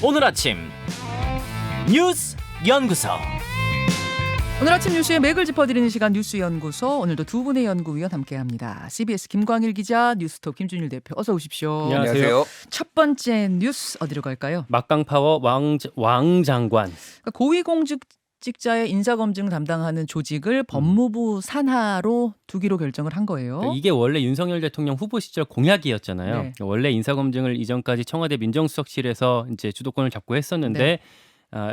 오늘 아침 뉴스 연구소. 오늘 아침 뉴스의 맥을 짚어드리는 시간 뉴스연구소. 오늘도 두 분의 연구위원 함께합니다. CBS 김광일 기자, 뉴스톱 김준일 대표, 어서 오십시오. 안녕하세요. 첫 번째 뉴스 어디로 갈까요? 막강파워 왕장관. 그러니까 고위공직자의 인사검증 담당하는 조직을 법무부 산하로 두기로 결정을 한 거예요. 그러니까 이게 원래 윤석열 대통령 후보 시절 공약이었잖아요. 네. 그러니까 원래 인사검증을 이전까지 청와대 민정수석실에서 이제 주도권을 잡고 했었는데 네.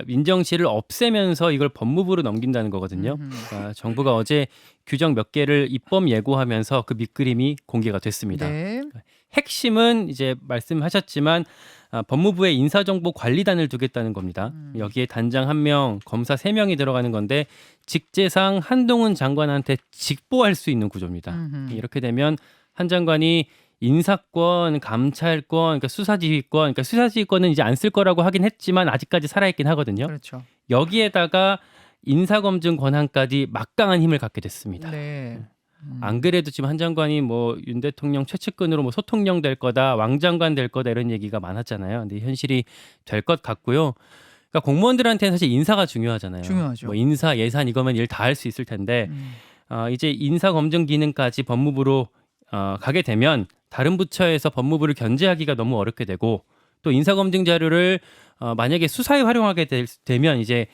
민정실을 없애면서 이걸 법무부로 넘긴다는 거거든요. 그러니까 정부가 어제 규정 몇 개를 입법 예고하면서 그 밑그림이 공개가 됐습니다. 네. 핵심은 이제 말씀하셨지만 법무부에 인사정보관리단을 두겠다는 겁니다. 여기에 단장 1명, 검사 3명이 들어가는 건데 직제상 한동훈 장관한테 직보할 수 있는 구조입니다. 이렇게 되면 한 장관이 인사권, 감찰권, 그러니까 수사지휘권, 그러니까 수사지휘권은 이제 안 쓸 거라고 하긴 했지만 아직까지 살아있긴 하거든요. 그렇죠. 여기에다가 인사검증 권한까지 막강한 힘을 갖게 됐습니다. 네. 안 그래도 지금 한 장관이 뭐 윤 대통령 최측근으로 뭐 소통령 될 거다, 왕장관 될 거다 이런 얘기가 많았잖아요. 근데 현실이 될 것 같고요. 그러니까 공무원들한테는 사실 인사가 중요하잖아요. 중요하죠. 뭐 인사, 예산 이거면 일 다 할 수 있을 텐데 이제 인사검증 기능까지 법무부로 가게 되면 다른 부처에서 법무부를 견제하기가 너무 어렵게 되고 또 인사검증 자료를 만약에 수사에 활용하게 되면 이제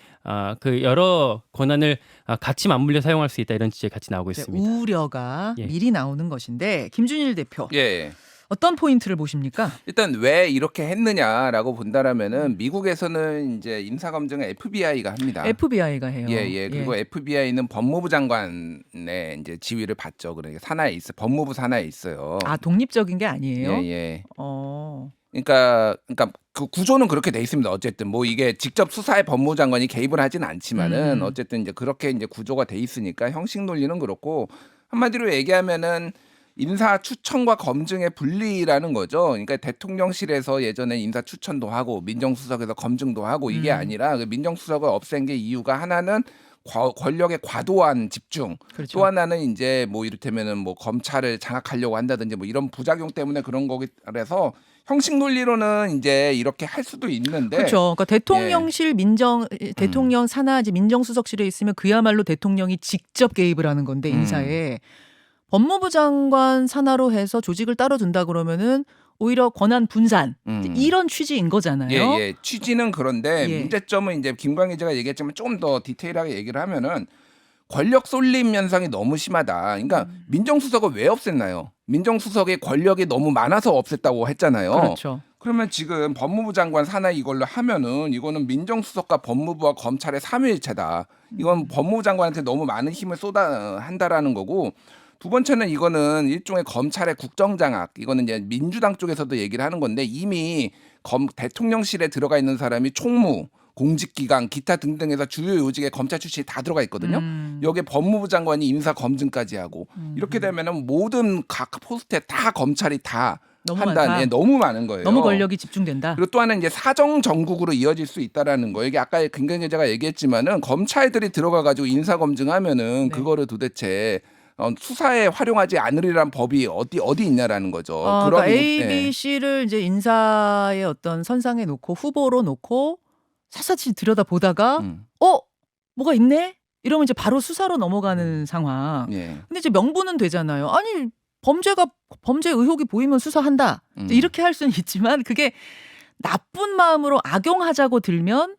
그 여러 권한을 같이 맞물려 사용할 수 있다 이런 지적이 같이 나오고 있습니다. 우려가 예. 미리 나오는 것인데 김준일 대표 예. 어떤 포인트를 보십니까? 일단 왜 이렇게 했느냐라고 본다라면은 미국에서는 이제 인사검증을 FBI가 합니다. FBI가 해요. 예. 그리고 FBI는 법무부 장관의 이제 지위를 받죠. 그러니까 산하에 있어. 법무부 산하에 있어요. 아, 독립적인 게 아니에요? 예. 어. 그러니까 그 구조는 그렇게 돼 있습니다. 어쨌든 뭐 이게 직접 수사에 법무부 장관이 개입을 하진 않지만은 어쨌든 이제 그렇게 이제 구조가 돼 있으니까 형식 논리는 그렇고 한마디로 얘기하면은 인사 추천과 검증의 분리라는 거죠. 그러니까 대통령실에서 예전에 인사 추천도 하고 민정수석에서 검증도 하고 이게 아니라 그 민정수석을 없앤 게 이유가 하나는 권력의 과도한 집중. 그렇죠. 또 하나는 이제 뭐 이를테면은 뭐 검찰을 장악하려고 한다든지 뭐 이런 부작용 때문에 그런 거기 그래서 형식 논리로는 이제 이렇게 할 수도 있는데 그렇죠. 그러니까 대통령실 대통령 산하지 민정수석실에 있으면 그야말로 대통령이 직접 개입을 하는 건데 인사에 법무부 장관 산하로 해서 조직을 따로 둔다 그러면은 오히려 권한 분산 이런 취지인 거잖아요. 예. 취지는 그런데 예. 문제점은 이제 김광희 기자가 얘기했지만 조금 더 디테일하게 얘기를 하면은 권력 쏠림 현상이 너무 심하다. 그러니까 민정수석을 왜 없앴나요? 민정수석의 권력이 너무 많아서 없앴다고 했잖아요. 그렇죠. 그러면 지금 법무부 장관 산하 이걸로 하면은 이거는 민정수석과 법무부와 검찰의 삼위일체다. 이건 법무부 장관한테 너무 많은 힘을 쏟아 한다라는 거고 두 번째는 이거는 일종의 검찰의 국정장악. 이거는 이제 민주당 쪽에서도 얘기를 하는 건데 이미 대통령실에 들어가 있는 사람이 총무, 공직기강, 기타 등등에서 주요 요직에 검찰 출신이 다 들어가 있거든요. 여기에 법무부 장관이 인사 검증까지 하고 이렇게 되면은 모든 각 포스트에 다 검찰이 다 너무 한다는 많다. 너무 많은 거예요. 너무 권력이 집중된다. 그리고 또 하나는 이제 사정 정국으로 이어질 수 있다라는 거. 이게 아까 김경희 기자가 얘기했지만은 검찰들이 들어가 가지고 인사 검증하면은 네. 그거를 도대체 수사에 활용하지 않으리란 법이 어디 있냐라는 거죠. 그러니까 A, 예. B, C를 이제 인사의 어떤 선상에 놓고 후보로 놓고 샅샅이 들여다 보다가 뭐가 있네? 이러면 이제 바로 수사로 넘어가는 상황. 예. 근데 이제 명분은 되잖아요. 아니 범죄 의혹이 보이면 수사한다. 이렇게 할 수는 있지만 그게 나쁜 마음으로 악용하자고 들면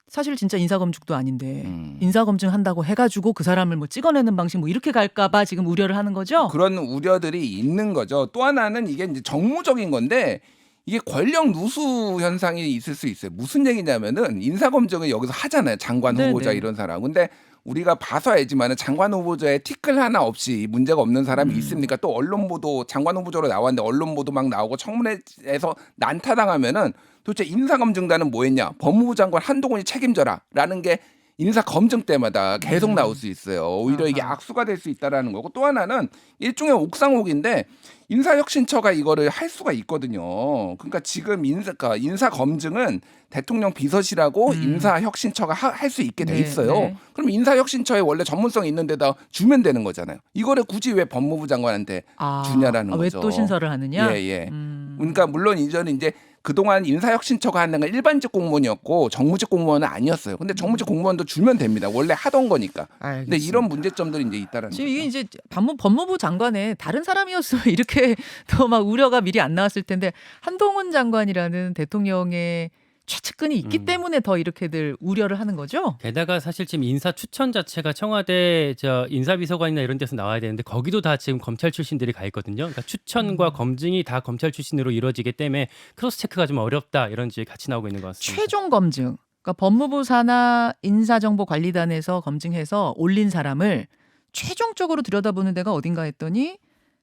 사실 진짜 인사검증도 아닌데 인사검증 한다고 해가지고 그 사람을 뭐 찍어내는 방식 뭐 이렇게 갈까봐 지금 우려를 하는 거죠. 그런 우려들이 있는 거죠. 또 하나는 이게 이제 정무적인 건데 이게 권력 누수 현상이 있을 수 있어요. 무슨 얘기냐면은 인사검증을 여기서 하잖아요. 장관 후보자 네네. 이런 사람. 근데 우리가 봐서 알지만은 장관 후보자에 티끌 하나 없이 문제가 없는 사람이 있습니까? 또 언론 보도 장관 후보자로 나왔는데 언론 보도 막 나오고 청문회에서 난타당하면은 도대체 인사검증단은 뭐 했냐? 법무부 장관 한동훈이 책임져라라는 게 인사검증 때마다 계속 나올 수 있어요. 오히려 이게 악수가 될 수 있다라는 거고 또 하나는 일종의 옥상옥인데 인사혁신처가 이거를 할 수가 있거든요. 그러니까 지금 인사검증은 대통령 비서실하고 인사혁신처가 할 수 있게 돼 있어요. 네. 그럼 인사혁신처에 원래 전문성이 있는 데다 주면 되는 거잖아요. 이거를 굳이 왜 법무부 장관한테 주냐라는 왜 거죠. 또 신설을 하느냐? 예. 그러니까 물론 이제는 이제 그동안 인사혁신처가 하는 건 일반직 공무원이었고 정무직 공무원은 아니었어요. 근데 정무직 공무원도 주면 됩니다. 원래 하던 거니까. 근데 알겠습니다. 이런 문제점들이 이제 있다라는 지금 거죠. 이게 이제 법무부 장관의 다른 사람이었으면 이렇게 더 막 우려가 미리 안 나왔을 텐데 한동훈 장관이라는 대통령의 최측근이 있기 때문에 더 이렇게들 우려를 하는 거죠. 게다가 사실 지금 인사 추천 자체가 청와대 인사비서관이나 이런 데서 나와야 되는데 거기도 다 지금 검찰 출신들이 가 있거든요. 그러니까 추천과 검증이 다 검찰 출신으로 이루어지기 때문에 크로스 체크가 좀 어렵다 이런 지적이 같이 나오고 있는 것 같습니다. 최종 검증. 그러니까 법무부 산하 인사정보관리단에서 검증해서 올린 사람을 최종적으로 들여다보는 데가 어딘가 했더니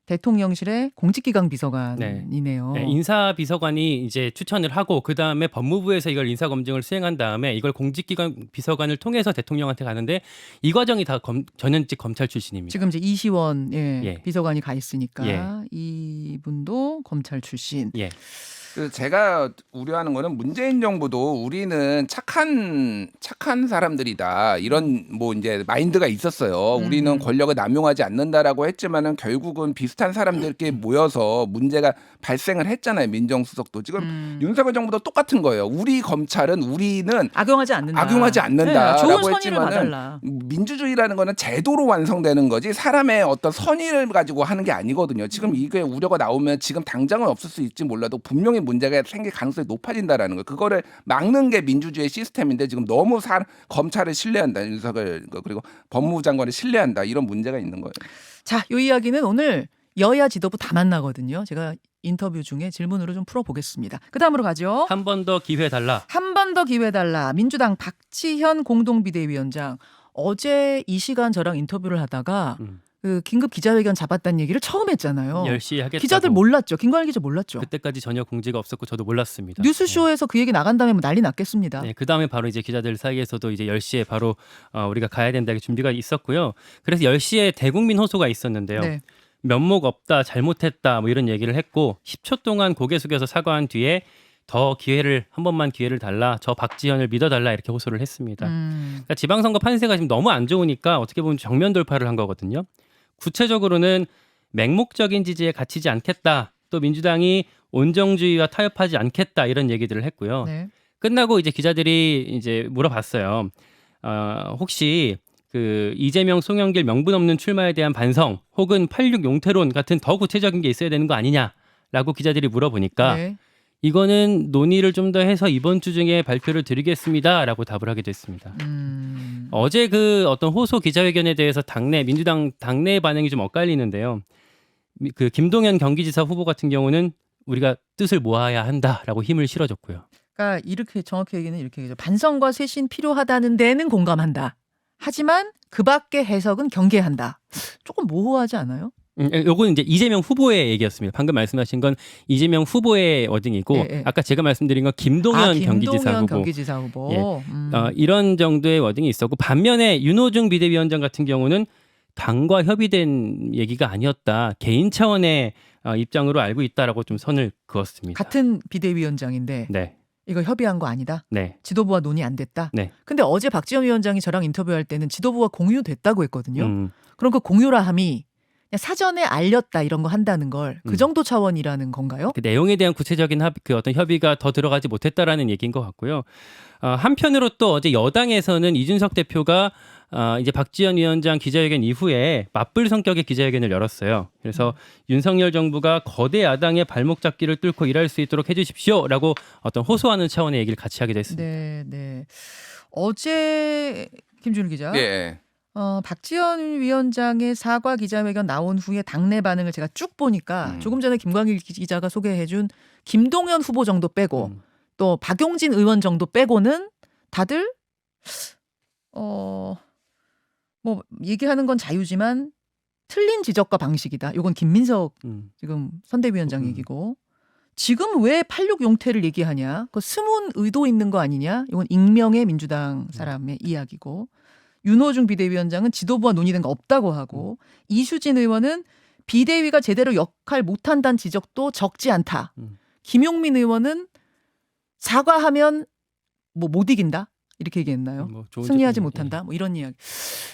대통령실의 공직기강 비서관이네요. 네, 인사비서관이 이제 추천을 하고 그 다음에 법무부에서 이걸 인사검증을 수행한 다음에 이걸 공직기관 비서관을 통해서 대통령한테 가는데 이 과정이 다 전현직 검찰 출신입니다. 지금 이제 이시원 예. 비서관이 가 있으니까 예. 이분도 검찰 출신. 예. 그래서 제가 우려하는 거는 문재인 정부도 우리는 착한 사람들이다 이런 뭐 이제 마인드가 있었어요. 우리는 권력을 남용하지 않는다라고 했지만은 결국은 비슷한 사람들끼리 모여서 문제가 발생을 했잖아요. 민정수석도 지금 윤석열 정부도 똑같은 거예요. 우리 검찰은 우리는 악용하지 않는다. 않는다라고 좋은 선의를 했지만은 봐달라. 민주주의라는 거는 제도로 완성되는 거지 사람의 어떤 선의를 가지고 하는 게 아니거든요. 지금 이게 우려가 나오면 지금 당장은 없을 수 있지 몰라도 분명히 문제가 생길 가능성이 높아진다라는 거. 그거를 막는 게 민주주의 시스템인데 지금 너무 검찰을 신뢰한다. 윤석열 그리고 법무부 장관을 신뢰한다. 이런 문제가 있는 거예요. 자, 이 이야기는 오늘 여야 지도부 다 만나거든요. 제가 인터뷰 중에 질문으로 좀 풀어보겠습니다. 그 다음으로 가죠. 한 번 더 기회 달라. 한 번 더 기회 달라. 민주당 박지현 공동비대위원장. 어제 이 시간 저랑 인터뷰를 하다가 그 긴급 기자회견 잡았다는 얘기를 처음 했잖아요. 10시에 하겠다고. 기자들 몰랐죠. 김관일 기자 몰랐죠. 그때까지 전혀 공지가 없었고 저도 몰랐습니다. 뉴스쇼에서 그 얘기 나간 다음에 뭐 난리 났겠습니다. 네, 그 다음에 바로 이제 기자들 사이에서도 이제 10시에 바로 우리가 가야 된다 준비가 있었고요. 그래서 10시에 대국민 호소가 있었는데요. 네. 면목 없다, 잘못했다 뭐 이런 얘기를 했고 10초 동안 고개 숙여서 사과한 뒤에 더 기회를 한 번만 기회를 달라, 저 박지현을 믿어달라 이렇게 호소를 했습니다. 그러니까 지방선거 판세가 지금 너무 안 좋으니까 어떻게 보면 정면 돌파를 한 거거든요. 구체적으로는 맹목적인 지지에 갇히지 않겠다. 또 민주당이 온정주의와 타협하지 않겠다 이런 얘기들을 했고요. 네. 끝나고 이제 기자들이 이제 물어봤어요. 혹시 그 이재명, 송영길 명분 없는 출마에 대한 반성 혹은 86 용태론 같은 더 구체적인 게 있어야 되는 거 아니냐라고 기자들이 물어보니까 네. 이거는 논의를 좀 더 해서 이번 주 중에 발표를 드리겠습니다라고 답을 하게 됐습니다. 어제 그 어떤 호소 기자회견에 대해서 민주당 당내 반응이 좀 엇갈리는데요. 그 김동연 경기지사 후보 같은 경우는 우리가 뜻을 모아야 한다라고 힘을 실어줬고요. 그러니까 이렇게 정확히 얘기는 이렇게 얘기죠. 반성과 쇄신 필요하다는 데는 공감한다. 하지만 그 밖의 해석은 경계한다. 조금 모호하지 않아요? 요거는 이제 이재명 후보의 얘기였습니다. 방금 말씀하신 건 이재명 후보의 워딩이고 예. 아까 제가 말씀드린 건 김동연 경기지사 후보. 경기지사 후보. 예. 이런 정도의 워딩이 있었고 반면에 윤호중 비대위원장 같은 경우는 당과 협의된 얘기가 아니었다. 개인 차원의 입장으로 알고 있다라고 좀 선을 그었습니다. 같은 비대위원장인데 네. 이거 협의한 거 아니다. 네. 지도부와 논의 안 됐다. 네. 근데 어제 박지원 위원장이 저랑 인터뷰할 때는 지도부와 공유됐다고 했거든요. 그럼 그 공유라 함이 그냥 사전에 알렸다 이런 거 한다는 걸 그 정도 차원이라는 건가요? 그 내용에 대한 구체적인 그 어떤 협의가 더 들어가지 못했다라는 얘기인 것 같고요. 한편으로 또 어제 여당에서는 이준석 대표가 이제 박지원 위원장 기자회견 이후에 맞불 성격의 기자회견을 열었어요. 그래서 윤석열 정부가 거대 야당의 발목 잡기를 뚫고 일할 수 있도록 해주십시오라고 어떤 호소하는 차원의 얘기를 같이 하기도 했습니다. 네. 어제 김준일 기자. 예. 박지원 위원장의 사과 기자회견 나온 후에 당내 반응을 제가 쭉 보니까 조금 전에 김광일 기자가 소개해준 김동연 후보 정도 빼고 또 박용진 의원 정도 빼고는 다들 뭐 얘기하는 건 자유지만 틀린 지적과 방식이다. 이건 김민석 지금 선대위원장 얘기고 지금 왜 86 용태를 얘기하냐? 그 숨은 의도 있는 거 아니냐? 이건 익명의 민주당 사람의 이야기고 윤호중 비대위원장은 지도부와 논의된 거 없다고 하고 이수진 의원은 비대위가 제대로 역할 못한다는 지적도 적지 않다. 김용민 의원은 사과하면 뭐 못 이긴다. 이렇게 얘기했나요? 뭐 좋은 승리하지 점이- 못한다. 뭐 이런 이야기.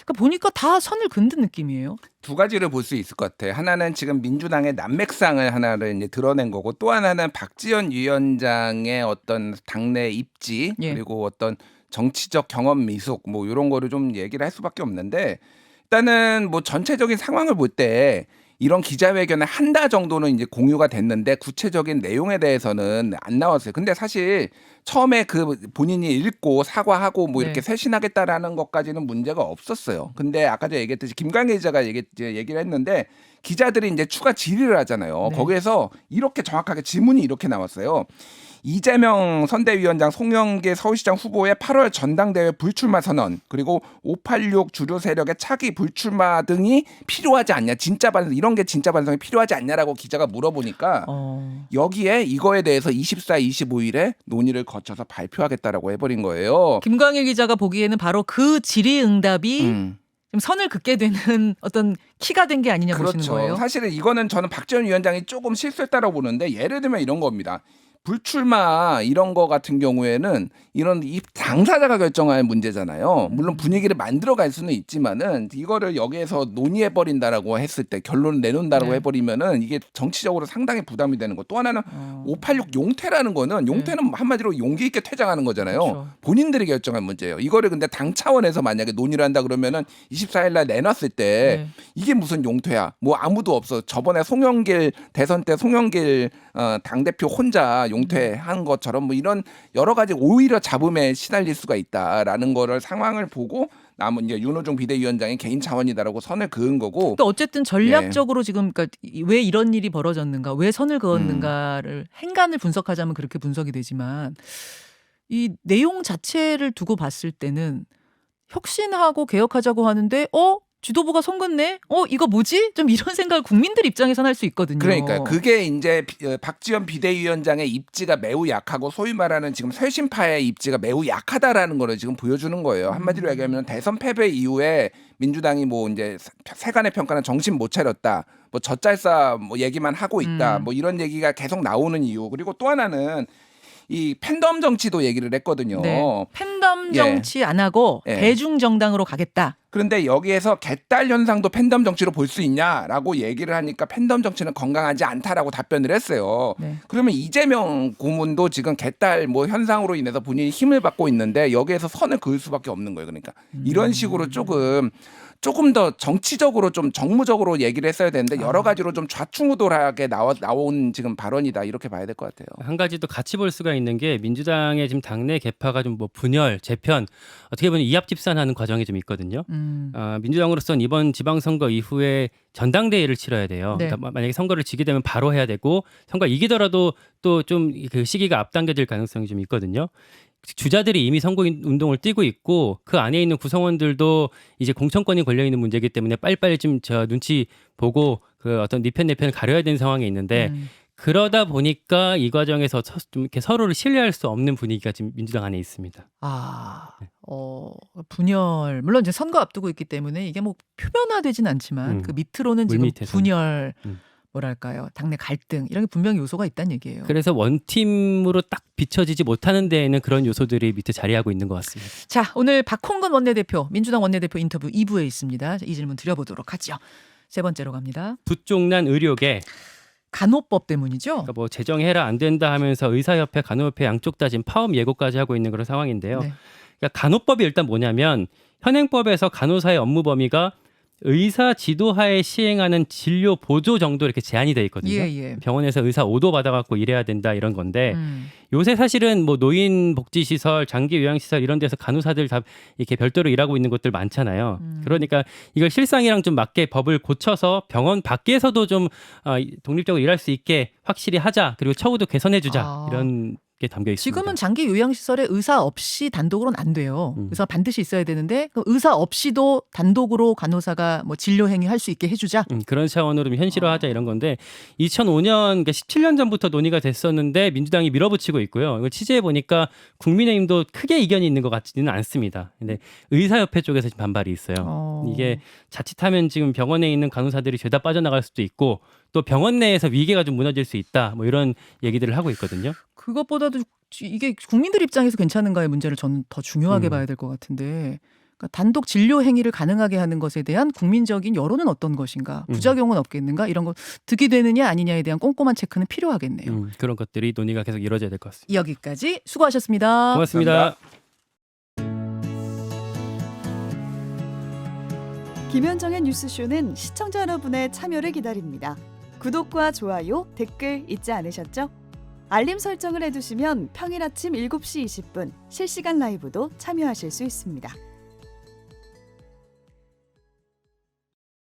그러니까 보니까 다 선을 긋는 느낌이에요. 두 가지를 볼 수 있을 것 같아요. 하나는 지금 민주당의 난맥상을 하나를 이제 드러낸 거고, 또 하나는 박지원 위원장의 어떤 당내 입지 예. 그리고 어떤 정치적 경험 미숙 뭐 이런 거를 좀 얘기를 할 수밖에 없는데, 일단은 뭐 전체적인 상황을 볼 때 이런 기자회견을 한다 정도는 이제 공유가 됐는데 구체적인 내용에 대해서는 안 나왔어요. 근데 사실 처음에 그 본인이 읽고 사과하고 뭐 이렇게 네. 쇄신하겠다라는 것까지는 문제가 없었어요. 근데 아까 전에 얘기했듯이 김광일 기자가 얘기를 했는데, 기자들이 이제 추가 질의를 하잖아요. 네. 거기에서 이렇게 정확하게 질문이 이렇게 나왔어요. 이재명 선대위원장, 송영길 서울시장 후보의 8월 전당대회 불출마 선언, 그리고 586 주류 세력의 차기 불출마 등이 필요하지 않냐, 진짜 반성, 이런 게 진짜 반성이 필요하지 않냐라고 기자가 물어보니까 여기에 이거에 대해서 24, 25일에 논의를 거쳐서 발표하겠다라고 해버린 거예요. 김광일 기자가 보기에는 바로 그 질의응답이 음. 좀 선을 긋게 되는 어떤 키가 된 게 아니냐 보시는 그렇죠. 거예요. 사실은 이거는 저는 박지원 위원장이 조금 실수했다라고 보는데, 예를 들면 이런 겁니다. 불출마 이런 거 같은 경우에는 이런 이 당사자가 결정할 문제잖아요. 물론 분위기를 만들어 갈 수는 있지만은 이거를 여기에서 논의해 버린다라고 했을 때, 결론을 내놓는다라고 네. 해버리면은 이게 정치적으로 상당히 부담이 되는 거. 또 하나는 586 용퇴라는 거는, 용퇴는 한마디로 용기 있게 퇴장하는 거잖아요. 그렇죠. 본인들이 결정한 문제예요. 이거를 근데 당 차원에서 만약에 논의를 한다 그러면은 24일 날 내놨을 때 네. 이게 무슨 용퇴야? 뭐 아무도 없어. 저번에 송영길 대선 때 송영길 당대표 혼자 용퇴한 것처럼 뭐 이런 여러 가지 오히려 잡음에 시달릴 수가 있다라는 거를 상황을 보고 남은 이제 윤호중 비대위원장의 개인 차원이다라고 선을 그은 거고. 또 어쨌든 전략적으로 지금 그러니까 왜 이런 일이 벌어졌는가, 왜 선을 그었는가를 행간을 분석하자면 그렇게 분석이 되지만, 이 내용 자체를 두고 봤을 때는 혁신하고 개혁하자고 하는데 지도부가 선 긋네? 이거 뭐지? 좀 이런 생각을 국민들 입장에선 할 수 있거든요. 그러니까요. 그게 이제 박지원 비대위원장의 입지가 매우 약하고, 소위 말하는 지금 쇄신파의 입지가 매우 약하다라는 거를 지금 보여주는 거예요. 한마디로 얘기하면 대선 패배 이후에 민주당이 뭐 이제 세간의 평가는 정신 못 차렸다, 뭐 젖잘싸 뭐 얘기만 하고 있다, 뭐 이런 얘기가 계속 나오는 이유. 그리고 또 하나는 이 팬덤 정치도 얘기를 했거든요. 네. 팬덤 정치 안 하고 예. 대중 정당으로 가겠다. 그런데 여기에서 개딸 현상도 팬덤 정치로 볼 수 있냐라고 얘기를 하니까 팬덤 정치는 건강하지 않다라고 답변을 했어요. 네. 그러면 이재명 고문도 지금 개딸 뭐 현상으로 인해서 본인이 힘을 받고 있는데 여기에서 선을 그을 수밖에 없는 거예요. 그러니까 이런 식으로 조금 더 정치적으로 좀 정무적으로 얘기를 했어야 되는데 여러 가지로 좀 좌충우돌하게 나온 지금 발언이다, 이렇게 봐야 될 것 같아요. 한 가지 또 같이 볼 수가 있는 게, 민주당의 지금 당내 개파가 좀 뭐 분열, 재편, 어떻게 보면 이합집산하는 과정이 좀 있거든요. 민주당으로서는 이번 지방선거 이후에 전당대회를 치러야 돼요. 네. 그러니까 만약에 선거를 지게 되면 바로 해야 되고, 선거 이기더라도 또 좀 그 시기가 앞당겨질 가능성이 좀 있거든요. 주자들이 이미 선거 운동을 뛰고 있고, 그 안에 있는 구성원들도 이제 공천권이 걸려 있는 문제이기 때문에 빨리빨리 좀 저 눈치 보고 그 어떤 네 편 내 편을 가려야 되는 상황에 있는데, 그러다 보니까 이 과정에서 좀 이렇게 서로를 신뢰할 수 없는 분위기가 지금 민주당 안에 있습니다. 분열. 물론 이제 선거 앞두고 있기 때문에 이게 뭐 표면화되진 않지만 그 밑으로는 지금 물밑에서. 분열, 뭐랄까요, 당내 갈등 이런 게 분명히 요소가 있다는 얘기예요. 그래서 원팀으로 딱 비춰지지 못하는 데에는 그런 요소들이 밑에 자리하고 있는 것 같습니다. 자, 오늘 박홍근 원내대표, 민주당 원내대표 인터뷰 2부에 있습니다. 이 질문 드려보도록 하죠. 세 번째로 갑니다. 부쪽난 의료계. 간호법 때문이죠. 그러니까 뭐 제정해라 안 된다 하면서 의사협회, 간호협회 양쪽 다 지금 파업 예고까지 하고 있는 그런 상황인데요. 네. 그러니까 간호법이 일단 뭐냐면, 현행법에서 간호사의 업무 범위가 의사 지도하에 시행하는 진료 보조 정도 이렇게 제한이 돼 있거든요. 예. 병원에서 의사 오도 받아갖고 일해야 된다 이런 건데, 요새 사실은 뭐 노인 복지 시설, 장기 요양 시설 이런 데서 간호사들 다 이렇게 별도로 일하고 있는 곳들 많잖아요. 그러니까 이걸 실상이랑 좀 맞게 법을 고쳐서 병원 밖에서도 좀 독립적으로 일할 수 있게 확실히 하자. 그리고 처우도 개선해주자. 이런 게 담겨 있습니다. 지금은 장기 요양시설에 의사 없이 단독으로는 안 돼요. 의사 반드시 있어야 되는데, 그 의사 없이도 단독으로 간호사가 뭐 진료 행위 할 수 있게 해주자. 그런 차원으로 좀 현실화하자 이런 건데, 2005년, 그러니까 17년 전부터 논의가 됐었는데 민주당이 밀어붙이고 있고요. 이거 취재해 보니까 국민의힘도 크게 이견이 있는 것 같지는 않습니다. 근데 의사협회 쪽에서 지금 반발이 있어요. 이게 자칫하면 지금 병원에 있는 간호사들이 죄다 빠져나갈 수도 있고, 또 병원 내에서 위계가 좀 무너질 수 있다, 뭐 이런 얘기들을 하고 있거든요. 그것보다도 이게 국민들 입장에서 괜찮은가의 문제를 저는 더 중요하게 봐야 될 것 같은데 그러니까 단독 진료 행위를 가능하게 하는 것에 대한 국민적인 여론은 어떤 것인가 부작용은 없겠는가 이런 거 득이 되느냐 아니냐에 대한 꼼꼼한 체크는 필요하겠네요. 그런 것들이 논의가 계속 이루어져야 될 것 같습니다. 여기까지 수고하셨습니다. 고맙습니다. 김현정의 뉴스쇼는 시청자 여러분의 참여를 기다립니다. 구독과 좋아요, 댓글 잊지 않으셨죠? 알림 설정을 해두시면 평일 아침 7시 20분 실시간 라이브도 참여하실 수 있습니다.